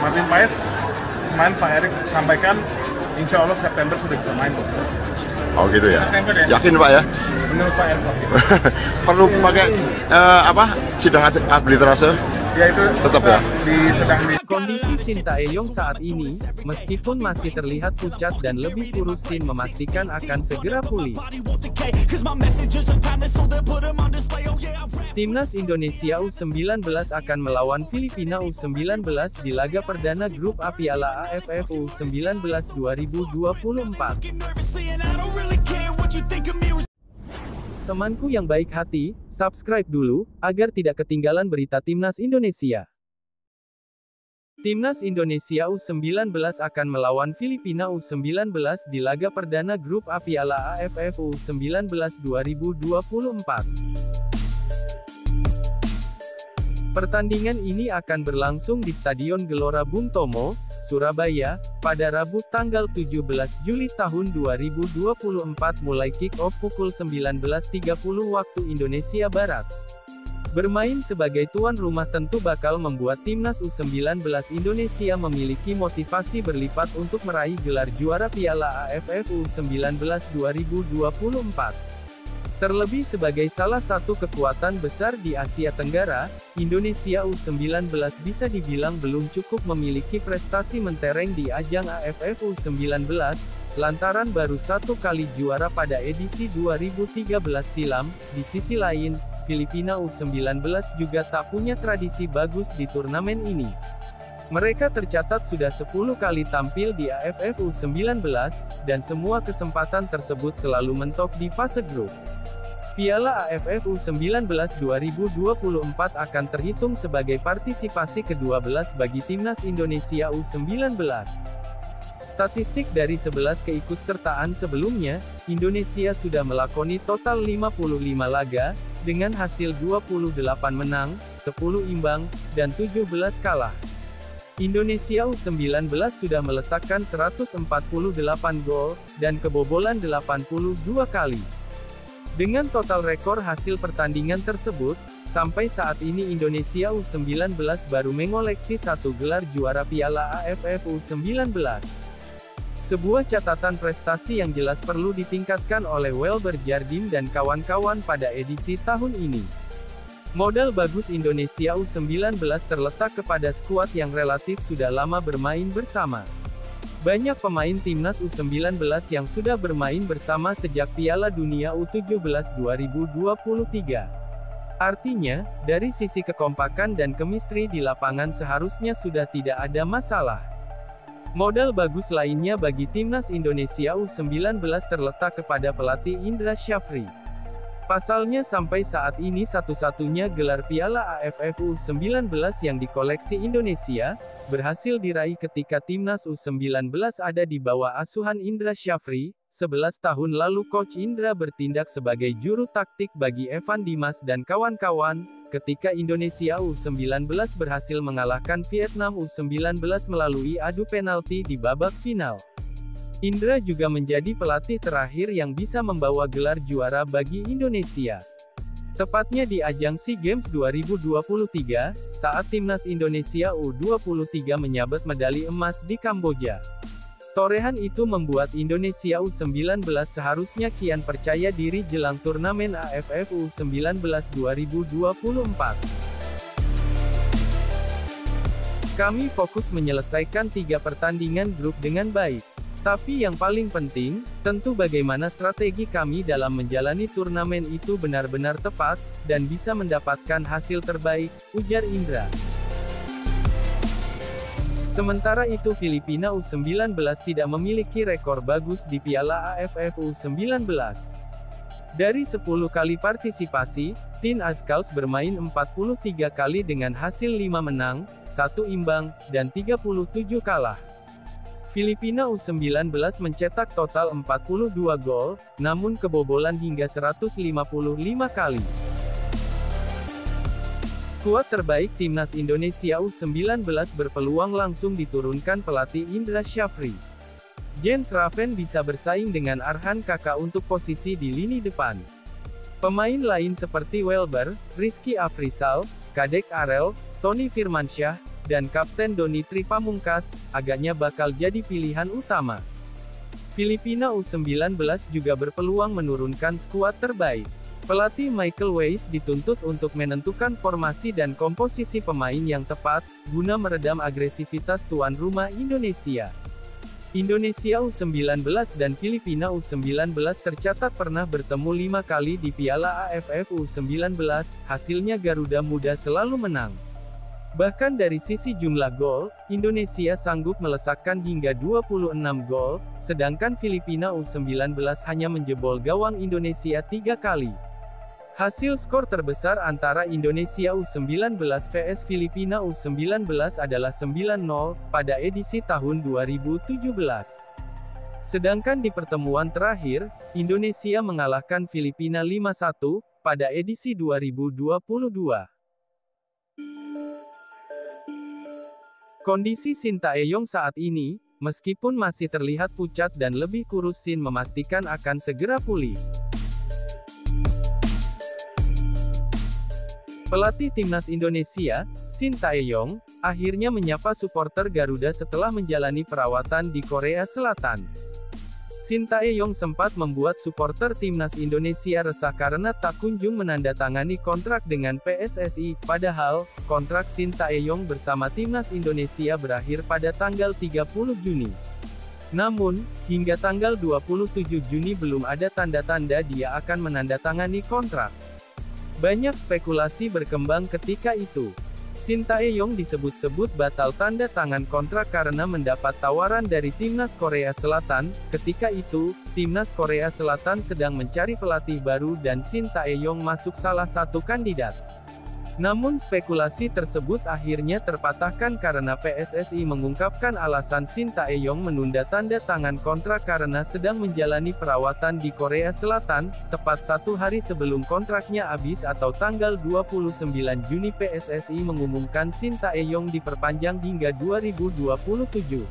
Martin Paes, kemarin Pak Erik sampaikan, insya Allah September sudah bisa main. Oh gitu ya? September ya? Yakin Pak ya? Menurut Pak Erik. Perlu pakai sidang arbitrase? Ya itu tetap ya? sedang di Kondisi Sintayong saat ini, meskipun masih terlihat pucat dan lebih kurus, Sin memastikan akan segera pulih. Timnas Indonesia U19 akan melawan Filipina U19 di laga perdana grup A Piala AFF U19 2024. Temanku yang baik hati, subscribe dulu, agar tidak ketinggalan berita Timnas Indonesia. Timnas Indonesia U19 akan melawan Filipina U19 di laga perdana grup A Piala AFF U19 2024. Pertandingan ini akan berlangsung di Stadion Gelora Bung Tomo, Surabaya, pada Rabu tanggal 17 Juli tahun 2024 mulai kick-off pukul 19.30 waktu Indonesia Barat. Bermain sebagai tuan rumah tentu bakal membuat Timnas U19 Indonesia memiliki motivasi berlipat untuk meraih gelar juara Piala AFF U19 2024. Terlebih sebagai salah satu kekuatan besar di Asia Tenggara, Indonesia U19 bisa dibilang belum cukup memiliki prestasi mentereng di ajang AFF U19, lantaran baru satu kali juara pada edisi 2013 silam. Di sisi lain, Filipina U19 juga tak punya tradisi bagus di turnamen ini. Mereka tercatat sudah 10 kali tampil di AFF U19, dan semua kesempatan tersebut selalu mentok di fase grup. Piala AFF U19 2024 akan terhitung sebagai partisipasi ke-12 bagi Timnas Indonesia U19. Statistik dari 11 keikutsertaan sebelumnya, Indonesia sudah melakoni total 55 laga, dengan hasil 28 menang, 10 imbang, dan 17 kalah. Indonesia U19 sudah melesakkan 148 gol, dan kebobolan 82 kali. Dengan total rekor hasil pertandingan tersebut, sampai saat ini Indonesia U19 baru mengoleksi satu gelar juara Piala AFF U19. Sebuah catatan prestasi yang jelas perlu ditingkatkan oleh Welber Jardim dan kawan-kawan pada edisi tahun ini. Modal bagus Indonesia U19 terletak kepada skuad yang relatif sudah lama bermain bersama. Banyak pemain Timnas U19 yang sudah bermain bersama sejak Piala Dunia U17 2023. Artinya, dari sisi kekompakan dan chemistry di lapangan seharusnya sudah tidak ada masalah. Modal bagus lainnya bagi Timnas Indonesia U19 terletak kepada pelatih Indra Syafri. Pasalnya sampai saat ini satu-satunya gelar Piala AFF U19 yang dikoleksi Indonesia, berhasil diraih ketika Timnas U19 ada di bawah asuhan Indra Syafri. 11 tahun lalu Coach Indra bertindak sebagai juru taktik bagi Evan Dimas dan kawan-kawan, ketika Indonesia U19 berhasil mengalahkan Vietnam U19 melalui adu penalti di babak final. Indra juga menjadi pelatih terakhir yang bisa membawa gelar juara bagi Indonesia. Tepatnya di ajang SEA Games 2023, saat Timnas Indonesia U23 menyabet medali emas di Kamboja. Torehan itu membuat Indonesia U19 seharusnya kian percaya diri jelang turnamen AFF U19 2024. Kami fokus menyelesaikan 3 pertandingan grup dengan baik. Tapi yang paling penting, tentu bagaimana strategi kami dalam menjalani turnamen itu benar-benar tepat, dan bisa mendapatkan hasil terbaik, ujar Indra. Sementara itu Filipina U19 tidak memiliki rekor bagus di Piala AFF U19. Dari 10 kali partisipasi, Tin Azkals bermain 43 kali dengan hasil 5 menang, 1 imbang, dan 37 kalah. Filipina U19 mencetak total 42 gol, namun kebobolan hingga 155 kali. Skuad terbaik Timnas Indonesia U19 berpeluang langsung diturunkan pelatih Indra Syafri. Jens Raven bisa bersaing dengan Arhan Kaka untuk posisi di lini depan. Pemain lain seperti Welber, Rizky Afrizal, Kadek Arel, Tony Firmansyah, dan Kapten Doni Tri Pamungkas, agaknya bakal jadi pilihan utama. Filipina U19 juga berpeluang menurunkan skuad terbaik. Pelatih Michael Weiss dituntut untuk menentukan formasi dan komposisi pemain yang tepat, guna meredam agresivitas tuan rumah Indonesia. Indonesia U19 dan Filipina U19 tercatat pernah bertemu 5 kali di Piala AFF U19, hasilnya Garuda Muda selalu menang. Bahkan dari sisi jumlah gol, Indonesia sanggup melesakkan hingga 26 gol, sedangkan Filipina U19 hanya menjebol gawang Indonesia 3 kali. Hasil skor terbesar antara Indonesia U19 vs Filipina U19 adalah 9-0, pada edisi tahun 2017. Sedangkan di pertemuan terakhir, Indonesia mengalahkan Filipina 5-1, pada edisi 2022. Kondisi Shin Tae-yong saat ini, meskipun masih terlihat pucat dan lebih kurus, Shin memastikan akan segera pulih. Pelatih Timnas Indonesia, Shin Tae-yong, akhirnya menyapa supporter Garuda setelah menjalani perawatan di Korea Selatan. Shin Tae-yong sempat membuat supporter Timnas Indonesia resah karena tak kunjung menandatangani kontrak dengan PSSI, padahal, kontrak Shin Tae-yong bersama Timnas Indonesia berakhir pada tanggal 30 Juni. Namun, hingga tanggal 27 Juni belum ada tanda-tanda dia akan menandatangani kontrak. Banyak spekulasi berkembang ketika itu. Shin Tae-yong disebut-sebut batal tanda tangan kontrak karena mendapat tawaran dari Timnas Korea Selatan. Ketika itu, Timnas Korea Selatan sedang mencari pelatih baru dan Shin Tae-yong masuk salah satu kandidat. Namun spekulasi tersebut akhirnya terpatahkan karena PSSI mengungkapkan alasan Shin Tae-yong menunda tanda tangan kontrak karena sedang menjalani perawatan di Korea Selatan, tepat 1 hari sebelum kontraknya habis atau tanggal 29 Juni PSSI mengumumkan Shin Tae-yong diperpanjang hingga 2027.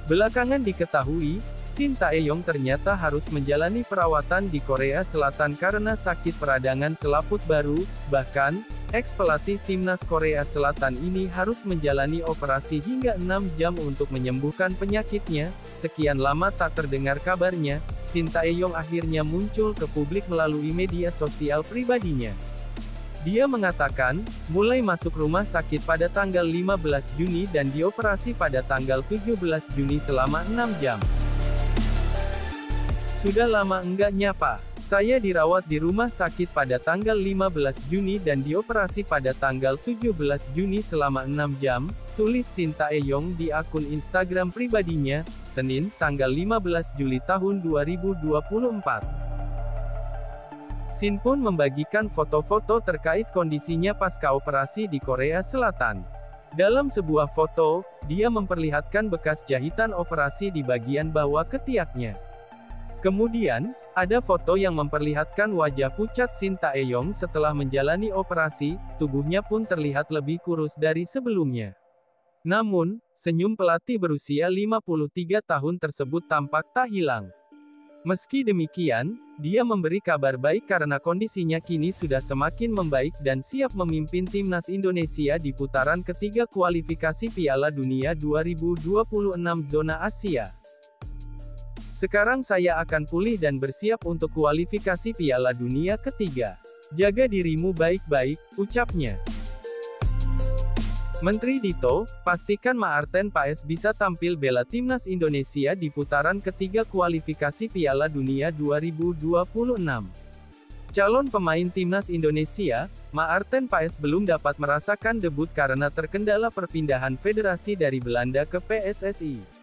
Belakangan diketahui, Shin Tae-yong ternyata harus menjalani perawatan di Korea Selatan karena sakit peradangan selaput baru, bahkan, ex-pelatih Timnas Korea Selatan ini harus menjalani operasi hingga 6 jam untuk menyembuhkan penyakitnya. Sekian lama tak terdengar kabarnya, Shin Tae-yong akhirnya muncul ke publik melalui media sosial pribadinya. Dia mengatakan, mulai masuk rumah sakit pada tanggal 15 Juni dan dioperasi pada tanggal 17 Juni selama 6 jam. Sudah lama enggak nyapa. Saya dirawat di rumah sakit pada tanggal 15 Juni dan dioperasi pada tanggal 17 Juni selama 6 jam, tulis Shin Tae-yong di akun Instagram pribadinya, Senin, tanggal 15 Juli tahun 2024. Shin pun membagikan foto-foto terkait kondisinya pasca operasi di Korea Selatan. Dalam sebuah foto, dia memperlihatkan bekas jahitan operasi di bagian bawah ketiaknya. Kemudian, ada foto yang memperlihatkan wajah pucat Shin Tae-yong setelah menjalani operasi, tubuhnya pun terlihat lebih kurus dari sebelumnya. Namun, senyum pelatih berusia 53 tahun tersebut tampak tak hilang. Meski demikian, dia memberi kabar baik karena kondisinya kini sudah semakin membaik dan siap memimpin Timnas Indonesia di putaran ketiga kualifikasi Piala Dunia 2026 zona Asia. Sekarang saya akan pulih dan bersiap untuk kualifikasi Piala Dunia ketiga. Jaga dirimu baik-baik, ucapnya. Menteri Dito, pastikan Maarten Paes bisa tampil bela Timnas Indonesia di putaran ketiga kualifikasi Piala Dunia 2026. Calon pemain Timnas Indonesia, Maarten Paes belum dapat merasakan debut karena terkendala perpindahan federasi dari Belanda ke PSSI.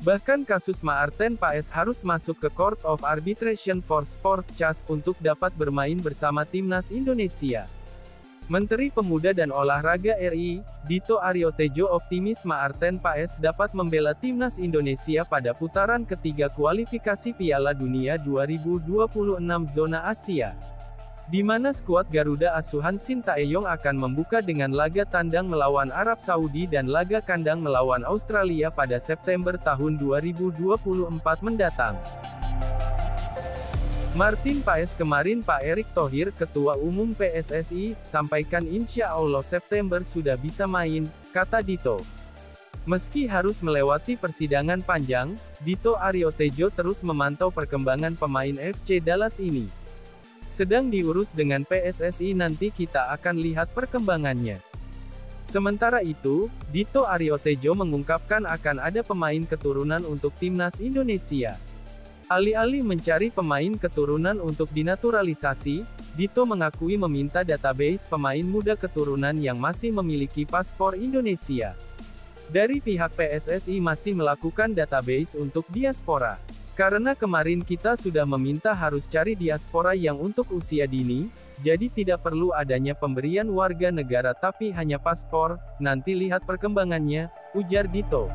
Bahkan kasus Maarten Paes harus masuk ke Court of Arbitration for Sport (CAS) untuk dapat bermain bersama Timnas Indonesia. Menteri Pemuda dan Olahraga RI, Dito Aryo Tejo optimis Maarten Paes dapat membela Timnas Indonesia pada putaran ketiga kualifikasi Piala Dunia 2026 zona Asia. Di mana skuad Garuda asuhan Shin Tae-yong akan membuka dengan laga tandang melawan Arab Saudi dan laga kandang melawan Australia pada September tahun 2024 mendatang. Martin Paes kemarin Pak Erick Thohir Ketua Umum PSSI, sampaikan insya Allah September sudah bisa main, kata Dito. Meski harus melewati persidangan panjang, Dito Aryo Tejo terus memantau perkembangan pemain FC Dallas ini. Sedang diurus dengan PSSI, nanti kita akan lihat perkembangannya. Sementara itu, Dito Aryo Tejo mengungkapkan akan ada pemain keturunan untuk timnas Indonesia. Alih-alih mencari pemain keturunan untuk dinaturalisasi, Dito mengakui meminta database pemain muda keturunan yang masih memiliki paspor Indonesia. Dari pihak PSSI masih melakukan database untuk diaspora. Karena kemarin kita sudah meminta harus cari diaspora yang untuk usia dini, jadi tidak perlu adanya pemberian warga negara tapi hanya paspor, nanti lihat perkembangannya, ujar Dito.